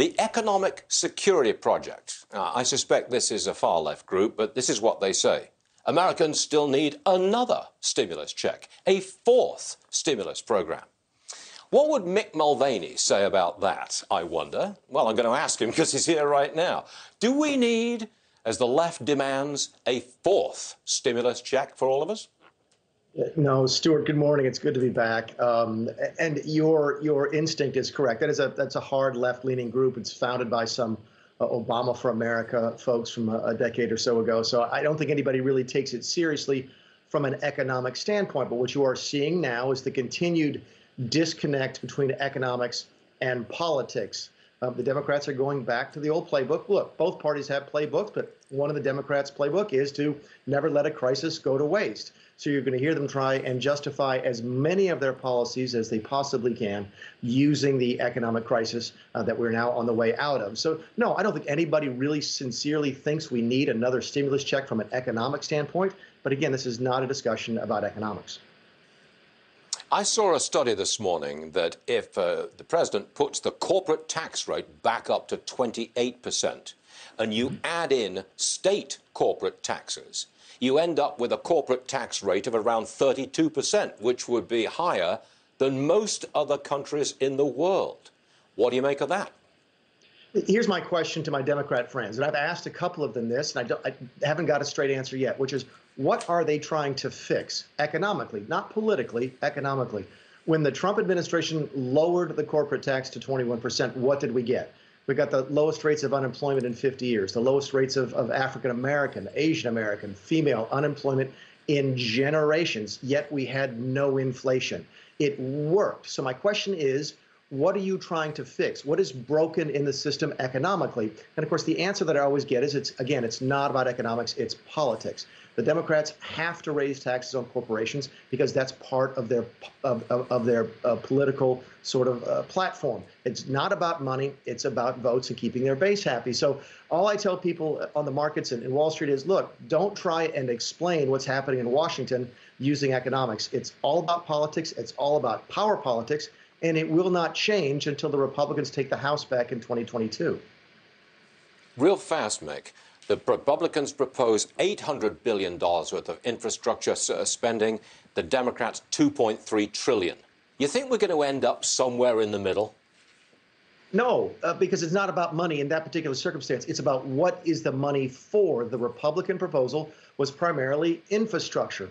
The Economic Security Project. I suspect this is a far-left group, but this is what they say. Americans still need another stimulus check, a fourth stimulus program. What would Mick Mulvaney say about that, I wonder? Well, I'm going to ask him because he's here right now. Do we need, as the left demands, a fourth stimulus check for all of us? No, Stuart, good morning. It's good to be back. And your instinct is correct. That's a hard left-leaning group. It's founded by some Obama for America folks from a decade or so ago. So I don't think anybody really takes it seriously from an economic standpoint. But what you are seeing now is the continued disconnect between economics and politics. The Democrats are going back to the old playbook. Look, both parties have playbooks, but one of the Democrats' playbook is to never let a crisis go to waste. So you're going to hear them try and justify as many of their policies as they possibly can using the economic crisis that we're now on the way out of. So, no, I don't think anybody really sincerely thinks we need another stimulus check from an economic standpoint. But again, this is not a discussion about economics. I saw a study this morning that if the president puts the corporate tax rate back up to 28% and you add in state corporate taxes, you end up with a corporate tax rate of around 32%, which would be higher than most other countries in the world. What do you make of that? Here's my question to my Democrat friends, and I've asked a couple of them this, and I haven't got a straight answer yet, which is, what are they trying to fix economically, not politically, economically? When the Trump administration lowered the corporate tax to 21%, what did we get? We got the lowest rates of unemployment in 50 years, the lowest rates of African-American, Asian-American, female unemployment in generations, yet we had no inflation. It worked. So my question is, what are you trying to fix? What is broken in the system economically? And of course, the answer that I always get is, it's not about economics, it's politics. The Democrats have to raise taxes on corporations because that's part of their political sort of platform. It's not about money, it's about votes and keeping their base happy. So all I tell people on the markets and in Wall Street is, look, don't try and explain what's happening in Washington using economics. It's all about politics, it's all about power politics, and it will not change until the Republicans take the House back in 2022. Real fast, Mick. The Republicans propose $800 billion worth of infrastructure spending. The Democrats, $2.3 trillion. You think we're going to end up somewhere in the middle? No, because it's not about money in that particular circumstance. It's about what is the money for. The Republican proposal was primarily infrastructure.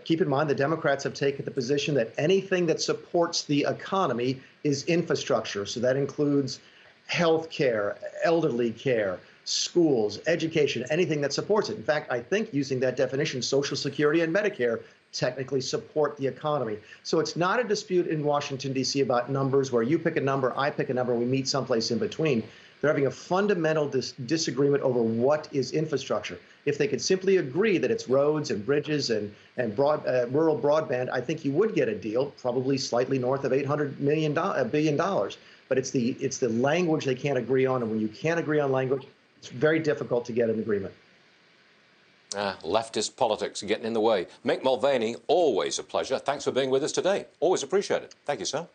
Keep in mind, the Democrats have taken the position that anything that supports the economy is infrastructure. So that includes health care, elderly care, schools, education, anything that supports it. In fact, I think using that definition, Social Security and Medicare technically support the economy. So it's not a dispute in Washington, D.C. about numbers where you pick a number, I pick a number, we meet someplace in between. They're having a fundamental disagreement over what is infrastructure. If they could simply agree that it's roads and bridges and rural broadband, I think you would get a deal, probably slightly north of $800 billion. But it's the language they can't agree on, and when you can't agree on language, it's very difficult to get an agreement. Leftist politics are getting in the way. Mick Mulvaney, always a pleasure. Thanks for being with us today. Always appreciate it. Thank you, sir.